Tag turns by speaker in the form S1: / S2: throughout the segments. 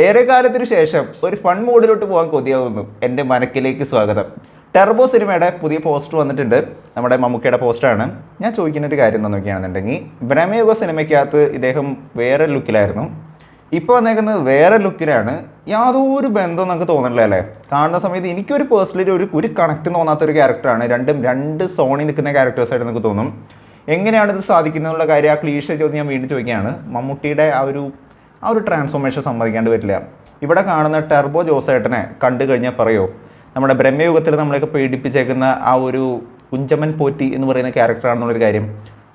S1: ഏറെക്കാലത്തിന് ശേഷം ഒരു ഫൺ മൂഡിലോട്ട് പോകാൻ കൊതിയാവുന്നു. എൻ്റെ മനക്കിലേക്ക് സ്വാഗതം. ടെർബോ സിനിമയുടെ പുതിയ പോസ്റ്റർ വന്നിട്ടുണ്ട്. നമ്മുടെ മമ്മൂക്കയുടെ പോസ്റ്ററാണ്. ഞാൻ ചോദിക്കുന്ന ഒരു കാര്യം എന്താണെന്ന് നോക്കുകയാണെന്നുണ്ടെങ്കിൽ, ബ്രഹ്മയുഗ സിനിമയ്ക്കകത്ത് ഇദ്ദേഹം വേറെ ലുക്കിലായിരുന്നു. ഇപ്പോൾ വന്നേക്കുന്നത് വേറെ ലുക്കിലാണ്. യാതൊരു ബന്ധവും നമുക്ക് തോന്നുന്നില്ല അല്ലേ? കാണുന്ന സമയത്ത് എനിക്കൊരു പേഴ്സണലി ഒരു കണക്റ്റ് തോന്നാത്തൊരു ക്യാരക്ടറാണ്. രണ്ട് സോണിൽ നിൽക്കുന്ന ക്യാരക്ടേഴ്സായിട്ട് നമുക്ക് തോന്നും. എങ്ങനെയാണ് ഇത് സാധിക്കുന്നതെന്നുള്ള കാര്യം ആ ക്ലീഷ ചോദ്യം ഞാൻ വീണ്ടും ചോദിക്കുകയാണ്. മമ്മൂട്ടിയുടെ ആ ഒരു ട്രാൻസ്ഫോർമേഷൻ സമ്മതിക്കാണ്ട് പറ്റില്ല. ഇവിടെ കാണുന്ന ടെർബോ ജോസേട്ടനെ കണ്ടു കഴിഞ്ഞാൽ പറയോ, നമ്മുടെ ബ്രഹ്മയുഗത്തിൽ നമ്മളെയൊക്കെ പേടിപ്പിച്ചേക്കുന്ന ആ ഒരു കുഞ്ചമൻ പോറ്റി എന്ന് പറയുന്ന ക്യാരക്ടറാണെന്നുള്ളൊരു കാര്യം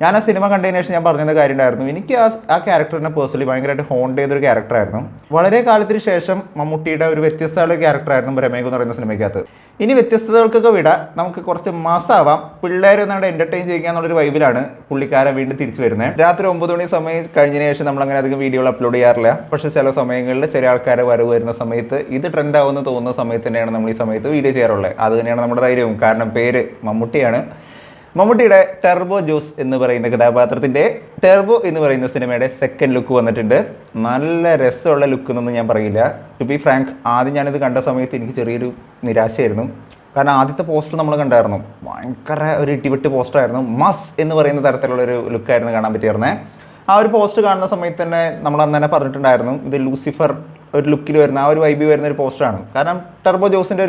S1: ഞാൻ ആ സിനിമ കണ്ടതിന് ശേഷം ഞാൻ പറഞ്ഞ കാര്യം ഉണ്ടായിരുന്നു. എനിക്ക് ആ ക്യാരക്ടറിനെ പേഴ്സണലി ഭയങ്കരമായിട്ട് ഹോണ്ട് ചെയ്തൊരു ക്യാരക്ടറായിരുന്നു. വളരെ കാലത്തിന് ശേഷം മമ്മൂട്ടിയുടെ ഒരു വ്യത്യസ്തമായ ക്യാരക്ടറായിരുന്നു ബ്രഹ്മയുഗം എന്ന് പറയുന്ന സിനിമയ്ക്കകത്ത്. ഇനി വ്യത്യസ്തതകൾക്കൊക്കെ വിടാം, നമുക്ക് കുറച്ച് മാസമാവാം, പിള്ളേർ എന്നാണ് എൻ്റർടൈൻ ചെയ്യുക എന്നുള്ളൊരു വൈബിലാണ് പുള്ളിക്കാരൻ വീണ്ടും തിരിച്ചു വരുന്നത്. രാത്രി 9 മണി സമയം കഴിഞ്ഞതിന് ശേഷം നമ്മളങ്ങനെ അധികം വീഡിയോകൾ അപ്ലോഡ് ചെയ്യാറില്ല. പക്ഷേ ചില സമയങ്ങളിൽ ചില ആൾക്കാരെ വരവ് വരുന്ന സമയത്ത് ഇത് ട്രെൻഡ് ആവുമെന്ന് തോന്നുന്ന സമയത്ത് തന്നെയാണ് നമ്മൾ ഈ സമയത്ത് വീഡിയോ ചെയ്യാറുള്ളത്. അത് തന്നെയാണ് നമ്മുടെ ധൈര്യവും. കാരണം പേര് മമ്മൂട്ടിയാണ്. മമ്മൂട്ടിയുടെ ടെർബോ ജോസ് എന്ന് പറയുന്ന കഥാപാത്രത്തിൻ്റെ ടെർബോ എന്ന് പറയുന്ന സിനിമയുടെ സെക്കൻഡ് ലുക്ക് വന്നിട്ടുണ്ട്. നല്ല രസമുള്ള ലുക്ക് എന്നൊന്നും ഞാൻ പറയില്ല. ടു ബി ഫ്രാങ്ക്, ആദ്യം ഞാനിത് കണ്ട സമയത്ത് എനിക്ക് ചെറിയൊരു നിരാശയായിരുന്നു. കാരണം ആദ്യത്തെ പോസ്റ്റർ നമ്മൾ കണ്ടായിരുന്നു, ഭയങ്കര ഒരു ഇടിവെട്ട് പോസ്റ്ററായിരുന്നു. മസ് എന്ന് പറയുന്ന തരത്തിലുള്ളൊരു ലുക്കായിരുന്നു കാണാൻ പറ്റിയിരുന്നത്. ആ ഒരു പോസ്റ്റർ കാണുന്ന സമയത്ത് തന്നെ നമ്മൾ അന്ന് തന്നെ പറഞ്ഞിട്ടുണ്ടായിരുന്നു, ഇത് ലൂസിഫർ ഒരു ലുക്കിൽ വരുന്ന ആ ഒരു വൈബി വരുന്ന ഒരു പോസ്റ്ററാണ്. കാരണം ടെർബോ ജോസിൻ്റെ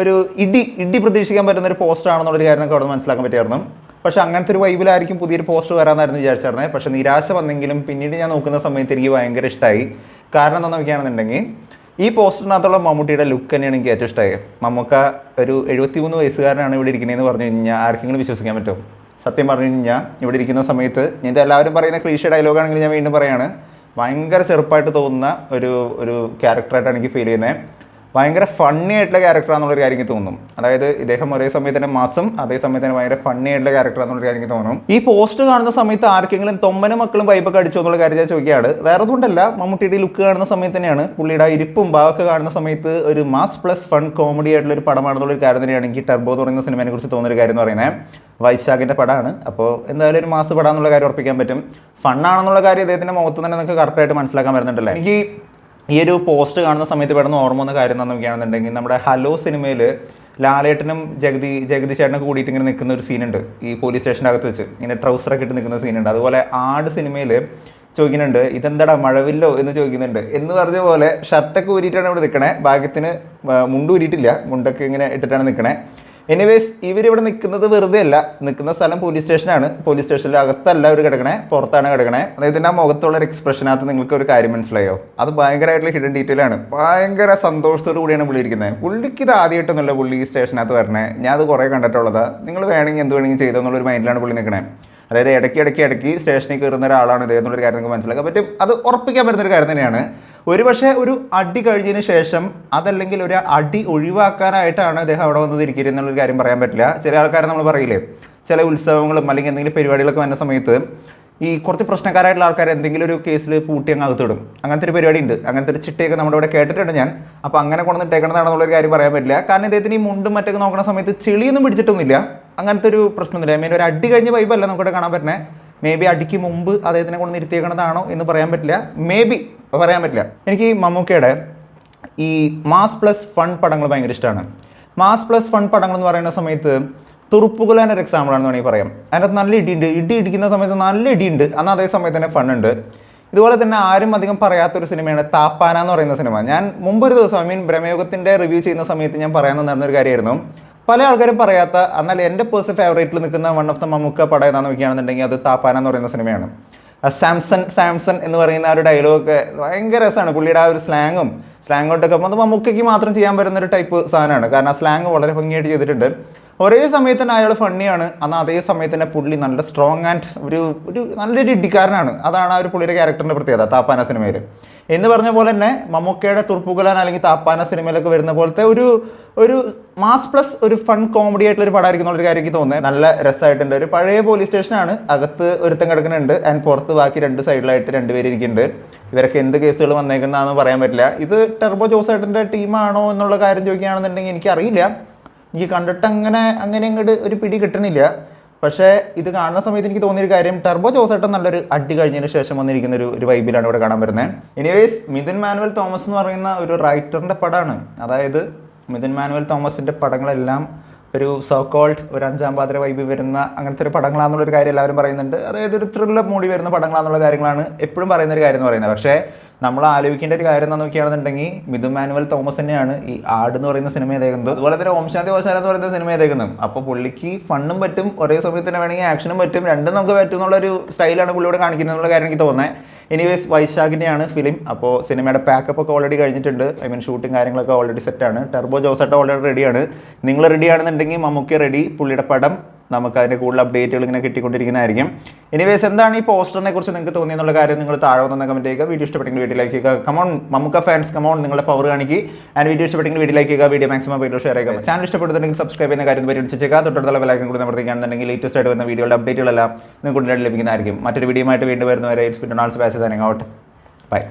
S1: ഒരു ഇടി പ്രതീക്ഷിക്കാൻ പറ്റുന്ന ഒരു പോസ്റ്റർ ആണെന്നുള്ളൊരു കാര്യം നമുക്ക് അവിടെ മനസ്സിലാക്കാൻ പറ്റിയായിരുന്നു. പക്ഷേ അങ്ങനത്തെ ഒരു വൈബിലായിരിക്കും പുതിയൊരു പോസ്റ്റർ വരാമെന്നായിരുന്നു വിചാരിച്ചിരുന്നത്. പക്ഷേ നിരാശ വന്നെങ്കിലും പിന്നീട് ഞാൻ നോക്കുന്ന സമയത്ത് എനിക്ക് ഭയങ്കര ഇഷ്ടമായി. കാരണം എന്താണെന്ന് നോക്കുകയാണെന്നുണ്ടെങ്കിൽ, ഈ പോസ്റ്ററിനകത്തുള്ള മമ്മൂട്ടിയുടെ ലുക്ക് തന്നെയാണ് എനിക്ക് ഏറ്റവും ഇഷ്ടമായി. മമ്മൂക്ക ഒരു 73 വയസ്സുകാരനാണ് ഇവിടെ ഇരിക്കുന്നതെന്ന് പറഞ്ഞു കഴിഞ്ഞാൽ ആർക്കെങ്കിലും വിശ്വസിക്കാൻ പറ്റും? സത്യം പറഞ്ഞു കഴിഞ്ഞാൽ ഇവിടെ ഇരിക്കുന്ന സമയത്ത് ഇത് എല്ലാവരും പറയുന്ന ക്ലീഷേ ഡയലോഗാണെങ്കിൽ ഞാൻ വീണ്ടും പറയാണ്, ഭയങ്കര ചെറുപ്പമായിട്ട് തോന്നുന്ന ഒരു ക്യാരക്ടറായിട്ടാണ് എനിക്ക് ഫീൽ ചെയ്യുന്നത്. ഭയങ്കര ഫണ്ണി ആയിട്ടുള്ള ക്യാരക്ടറാണെന്നുള്ളൊരു കാര്യം എനിക്ക് തോന്നും. അതായത് ഇദ്ദേഹം ഒരേ സമയത്ത് തന്നെ മാസം, അതേ സമയത്ത് തന്നെ ഭയങ്കര ഫണ്ണി ആയിട്ടുള്ള ക്യാരക്ടറാണെന്നുള്ളൊരു കാര്യം എനിക്ക് തോന്നും. ഈ പോസ്റ്റ് കാണുന്ന സമയത്ത് ആർക്കെങ്കിലും തൊമ്മനും മക്കളും വൈബൊക്കെ അടിച്ചു എന്നുള്ള കാര്യം ഞാൻ ചോദിക്കുകയാണ്. വേറെ ഒന്നുകൊണ്ടല്ല, മമ്മൂട്ടിയുടെ ലുക്ക് കാണുന്ന സമയത്ത് തന്നെയാണ്, പുള്ളിയുടെ ഇരിപ്പും ഭാവമൊക്കെ കാണുന്ന സമയത്ത് ഒരു മാസ് പ്ലസ് ഫൺ കോമഡി ആയിട്ടുള്ള ഒരു പടമാണെന്നുള്ളൊരു കാര്യം തന്നെയാണ് എനിക്ക് ടെർബോ എന്ന് പറയുന്ന സിനിമയെ കുറിച്ച് തോന്നുന്നൊരു കാര്യം എന്ന് പറയുന്നത്. വൈശാഖിൻ്റെ പടമാണ്. അപ്പോൾ എന്തായാലും ഒരു മാസ് പടം എന്നുള്ള കാര്യം ഉറപ്പിക്കാൻ പറ്റും. ഫണ്ണാണെന്നുള്ള കാര്യം അദ്ദേഹത്തിൻ്റെ മുഖത്ത് തന്നെ നമുക്ക് കറക്റ്റായിട്ട് മനസ്സിലാക്കാൻ വരുന്നുണ്ടല്ലേ. എനിക്ക് ഈ ഒരു പോസ്റ്റ് കാണുന്ന സമയത്ത് പെടുന്ന ഓർമ്മ വന്ന കാര്യം എന്താണെന്ന് നോക്കുകയാണെന്നുണ്ടെങ്കിൽ, നമ്മുടെ ഹലോ സിനിമയിൽ ലാലേട്ടനും ജഗതി ചേട്ടനൊക്കെ കൂടിയിട്ട് ഇങ്ങനെ നിൽക്കുന്ന ഒരു സീനുണ്ട് ഈ പോലീസ് സ്റ്റേഷൻ്റെ അകത്ത് വെച്ച്, ഇങ്ങനെ ട്രൗസറൊക്കെ ഇട്ട് നിൽക്കുന്ന സീനുണ്ട്. അതുപോലെ ആട് സിനിമയിൽ ചോദിക്കുന്നുണ്ട്, ഇതെന്താടാ മഴവില്ലോ എന്ന് ചോദിക്കുന്നുണ്ട്. എന്ന് പറഞ്ഞ പോലെ ഷർട്ടൊക്കെ ഊരിയിട്ടാണ് ഇവിടെ നിൽക്കണേ, ഭാഗ്യത്തിന് മുണ്ട് ഊരിയിട്ടില്ല, മുണ്ടൊക്കെ ഇങ്ങനെ ഇട്ടിട്ടാണ് നിൽക്കണേ. എനിവേസ്, ഇവരിവിടെ നിൽക്കുന്നത് വെറുതെ അല്ല, നിൽക്കുന്ന സ്ഥലം പോലീസ് സ്റ്റേഷനാണ്. പോലീസ് സ്റ്റേഷനിൽ അകത്തല്ല അവർ കിടക്കണേ, പുറത്താണ് കിടക്കണേ. അതായത് ആ മുഖത്തുള്ള ഒരു എക്സ്പ്രഷനകത്ത് നിങ്ങൾക്ക് ഒരു കാര്യം മനസ്സിലായോ? അത് ഭയങ്കരമായിട്ടുള്ള ഹിഡൻ ഡീറ്റെയിൽ ആണ്. ഭയങ്കര സന്തോഷത്തോടു കൂടിയാണ് പുള്ളി ഇരിക്കുന്നത്. പുള്ളിക്ക് ഇത് ആദ്യമായിട്ടൊന്നുമല്ല പുള്ളി ഈ സ്റ്റേഷനകത്ത് വരണേ. ഞാൻ അത് കുറേ കണ്ടിട്ടുള്ളതാണ്. നിങ്ങൾ വേണമെങ്കിൽ എന്ത് വേണമെങ്കിൽ ചെയ്തെന്നുള്ളൊരു മൈൻഡിലാണ് പുള്ളി നിൽക്കണേ. അതായത് ഇടയ്ക്ക് സ്റ്റേഷനിൽ കയറുന്ന ഒരാളാണ് ഇത് എന്നുള്ളൊരു കാര്യം നിങ്ങൾക്ക് മനസ്സിലാക്കാൻ പറ്റും. അത് ഉറപ്പിക്കാൻ പറ്റുന്നൊരു കാര്യം തന്നെയാണ്. ഒരുപക്ഷെ ഒരു അടി കഴിഞ്ഞതിന് ശേഷം അതല്ലെങ്കിൽ ഒരു അടി ഒഴിവാക്കാനായിട്ടാണ് അദ്ദേഹം അവിടെ വന്നിരിക്കുന്നത് എന്നുള്ളൊരു കാര്യം പറയാൻ പറ്റില്ല. ചില ആൾക്കാരെ നമ്മൾ പറയില്ലേ, ചില ഉത്സവങ്ങളും അല്ലെങ്കിൽ എന്തെങ്കിലും പരിപാടികളൊക്കെ വന്ന സമയത്ത് ഈ കുറച്ച് പ്രശ്നക്കാരായിട്ടുള്ള ആൾക്കാർ എന്തെങ്കിലും ഒരു കേസിൽ പൂട്ടി അങ്ങ് അകത്തിടും. അങ്ങനത്തെ ഒരു പരിപാടി ഉണ്ട്. അങ്ങനത്തെ ഒരു ചിട്ടയൊക്കെ നമ്മുടെ ഇവിടെ കേട്ടിട്ടുണ്ട് ഞാൻ. അപ്പോൾ അങ്ങനെ കൊണ്ടുവന്നിട്ടേക്കണതാണെന്നുള്ളൊരു കാര്യം പറയാൻ പറ്റില്ല. കാരണം ഇദ്ദേഹത്തിന് ഈ മുണ്ടും മറ്റൊക്കെ നോക്കുന്ന സമയത്ത് ചെളിയൊന്നും പിടിച്ചിട്ടൊന്നുമില്ല. അങ്ങനത്തെ ഒരു പ്രശ്നമൊന്നുമില്ല. മീൻ ഒരു അടി കഴിഞ്ഞ വൈബല്ല നമുക്കിവിടെ കാണാൻ പറ്റുന്നത്. മേ ബി അടിക്ക് മുമ്പ് അദ്ദേഹത്തിനെ കൊണ്ട് നിർത്തിയേക്കണതാണോ എന്ന് പറയാൻ പറ്റില്ല. മേ ബി പറയാൻ പറ്റില്ല. എനിക്ക് മമ്മൂക്കയുടെ ഈ മാസ് പ്ലസ് ഫൺ പടങ്ങൾ ഭയങ്കര ഇഷ്ടമാണ്. മാസ് പ്ലസ് ഫൺ പടങ്ങൾ എന്ന് പറയുന്ന സമയത്ത് തുറുപ്പുകുലാൻ ഒരു എക്സാമ്പിളാണെന്ന് വേണമെങ്കിൽ പറയാം. അതിനകത്ത് നല്ല ഇടിയുണ്ട്. ഇടിക്കുന്ന സമയത്ത് നല്ല ഇടിയുണ്ട്, എന്നാൽ അതേ സമയത്ത് തന്നെ ഫണ്ണുണ്ട്. ഇതുപോലെ തന്നെ ആരും അധികം പറയാത്തൊരു സിനിമയാണ് താപ്പാന എന്ന് പറയുന്ന സിനിമ. ഞാൻ മുമ്പൊരു ദിവസം ബ്രഹ്മയുഗത്തിൻ്റെ റിവ്യൂ ചെയ്യുന്ന സമയത്ത് ഞാൻ പറയാൻ നടന്നൊരു കാര്യമായിരുന്നു. പല ആൾക്കാരും പറയാത്ത, എന്നാൽ എൻ്റെ പേഴ്സണൽ ഫേവറേറ്റിൽ നിൽക്കുന്ന വൺ ഓഫ് ദ മമ്മൂക്ക പടം ഏതാണെന്ന് നോക്കുകയാണെന്നുണ്ടെങ്കിൽ അത് താപ്പാന എന്ന് പറയുന്ന സിനിമയാണ്. സാംസൺ എന്ന് പറയുന്ന ആ ഒരു ഡയലോഗൊക്കെ ഭയങ്കര രസമാണ്. പുള്ളിയുടെ ആ ഒരു സ്ലാങ്ങോട്ടൊക്കെ അപ്പോൾ അത് മമ്മൂക്കയ്ക്ക് മാത്രം ചെയ്യാൻ പറ്റുന്ന ഒരു ടൈപ്പ് സാധനമാണ്. കാരണം ആ സ്ലാങ് വളരെ ഭംഗിയായിട്ട് ചെയ്തിട്ടുണ്ട്. ഒരേ സമയത്ത് തന്നെ അയാൾ ഫണ്ണിയാണ്, എന്നാൽ അതേ സമയത്ത് തന്നെ പുള്ളി നല്ല സ്ട്രോങ് ആൻഡ് ഒരു നല്ലൊരു ഇടിക്കാരനാണ്. അതാണ് ആ ഒരു പുള്ളിയുടെ ക്യാരക്ടറിൻ്റെ പ്രത്യേകത താപ്പാന സിനിമയിൽ. എന്ന് പറഞ്ഞ പോലെ തന്നെ മമ്മൂക്കയുടെ തുറുപ്പുകുലാൻ അല്ലെങ്കിൽ താപ്പാന സിനിമയിലൊക്കെ വരുന്ന പോലത്തെ ഒരു മാസ് പ്ലസ് ഒരു ഫൺ കോമഡി ആയിട്ടുള്ള ഒരു പടമായിരിക്കും എന്നുള്ളൊരു കാര്യം എനിക്ക് തോന്നുന്നത്. നല്ല രസമായിട്ടുണ്ട്. ഒരു പഴയ പോലീസ് സ്റ്റേഷനാണ്. അകത്ത് ഒരുത്തം കിടക്കുന്നുണ്ട് ആൻഡ് പുറത്ത് ബാക്കി രണ്ട് സൈഡിലായിട്ട് രണ്ടുപേര് ഇരിക്കുന്നുണ്ട്. ഇവരൊക്കെ എന്ത് കേസുകൾ വന്നേക്കുന്നതാണെന്ന് പറയാൻ പറ്റില്ല. ഇത് ടെർബോ ജോസേട്ടൻ്റെ ടീമാണോ എന്നുള്ള കാര്യം ചോദിക്കുകയാണെന്നുണ്ടെങ്കിൽ എനിക്കറിയില്ല. എനിക്ക് കണ്ടിട്ട് അങ്ങനെ അങ്ങോട്ട് ഒരു പിടി കിട്ടണില്ല. പക്ഷേ ഇത് കാണുന്ന സമയത്ത് എനിക്ക് തോന്നിയൊരു കാര്യം, ടർബോ ജോസേട്ടൻ നല്ലൊരു അടി കഴിഞ്ഞതിന് ശേഷം വന്നിരിക്കുന്ന ഒരു വൈബിലാണ് ഇവിടെ കാണാൻ വരുന്നത്. എനിവേസ്, മിഥുൻ മാനുവൽ തോമസ് എന്ന് പറയുന്ന ഒരു റൈറ്ററിൻ്റെ പടമാണ്. അതായത് മിഥുൻ മാനുവൽ തോമസിൻ്റെ പടങ്ങളെല്ലാം ഒരു സോ കോൾഡ് ഒരു അഞ്ചാം പാതിര വൈബ് വരുന്ന അങ്ങനത്തെ ഒരു പടങ്ങളാണെന്നുള്ളൊരു കാര്യം എല്ലാവരും പറയുന്നുണ്ട്. അതായത് ഒരു ത്രില്ലർ മൂടി വരുന്ന പടങ്ങളാണെന്നുള്ള കാര്യങ്ങളാണ് എപ്പോഴും പറയുന്ന ഒരു കാര്യം എന്ന് പറയുന്നത്. പക്ഷേ നമ്മൾ ആലോചിക്കേണ്ട ഒരു കാര്യം എന്താ നോക്കുകയാണെന്നുണ്ടെങ്കിൽ മിഥുൻ മാനുവൽ തോമസ് തന്നെയാണ് ഈ ആട് എന്ന് പറയുന്ന സിനിമ ചെയ്തേക്കുന്നത്. അതുപോലെ തന്നെ ഓം ശാന്തി ഓശാന എന്ന് പറയുന്ന സിനിമ ചെയ്തേക്കുന്നത്. അപ്പോൾ പുള്ളിക്ക് ഫണ്ണും പറ്റും, ഒരേ സമയത്ത് തന്നെ വേണമെങ്കിൽ ആക്ഷനും പറ്റും, രണ്ടും നമുക്ക് പറ്റും എന്നുള്ളൊരു സ്റ്റൈലാണ് പുള്ളിയോട് കാണിക്കുന്നത് എന്നുള്ള കാര്യം എനിക്ക് തോന്നുന്നത്. എനിവേസ്, വൈശാഖിൻ്റെയാണ് ഫിലിം. അപ്പോൾ സിനിമയുടെ പാക്കപ്പ് ഒക്കെ ഓൾറെഡി കഴിഞ്ഞിട്ടുണ്ട്. ഐ മീൻ ഷൂട്ടിംഗ് കാര്യങ്ങളൊക്കെ ഓൾറെഡി സെറ്റാണ്. ടർബോ ജോസേട്ട ഓൾറെഡി റെഡിയാണ്. നിങ്ങൾ റെഡി ആണെന്നുണ്ടെങ്കിൽ മമ്മൂക്കി റെഡി. പുള്ളിയുടെ പടം നമുക്ക് അതിൻ്റെ കൂടുതൽ അപ്ഡേറ്റുകൾ ഇങ്ങനെ കിട്ടിക്കൊണ്ടിരിക്കുന്നതായിരിക്കും. എനിവേസ്, എന്താണ് ഈ പോസ്റ്ററിനെ കുറിച്ച് നിങ്ങൾക്ക് തോന്നിയെന്നുള്ള കാര്യം നിങ്ങൾ താഴെ വന്ന കമൻറ്റ് ചെയ്യുക. വീഡിയോ ഇഷ്ടപ്പെട്ടെങ്കിൽ വീഡിയോയിലേക്ക് ചെയ്യുക. കമോൺ മമ്മൂക്ക ഫാൻസ്, കമോൺ നിങ്ങളുടെ പവർ കാണിക്കുക. ആൻഡ് വീഡിയോ ഇഷ്ടപ്പെട്ടെങ്കിൽ വീഡിയോയിലേക്ക് ചെയ്യുക. വീഡിയോ മാക്സിമം വീഡിയോ ഷെയർ ചെയ്യുക. ചാനൽ ഇഷ്ടപ്പെടുന്നുണ്ടെങ്കിൽ സബ്സ്ക്രൈബ് ചെയ്യുന്ന കാര്യം പരിഗണിച്ചേക്കുക. തൊട്ടടുത്തുള്ള ബെല്ലൈക്കൺ കൂടി അമർത്തിക്കുകയാണെന്നുണ്ടെങ്കിൽ ലേറ്റസ്റ്റ് ആയിട്ട് വരുന്ന വീഡിയോയുടെ അപ്ഡേറ്റുകളെല്ലാം നിങ്ങൾക്ക് ഉടനടി ലഭിക്കുന്നതായിരിക്കും. മറ്റൊരു വീഡിയോ ആയിട്ട് വീണ്ടും വരുന്നവരെ it's been Donald Sebastian signing out. By.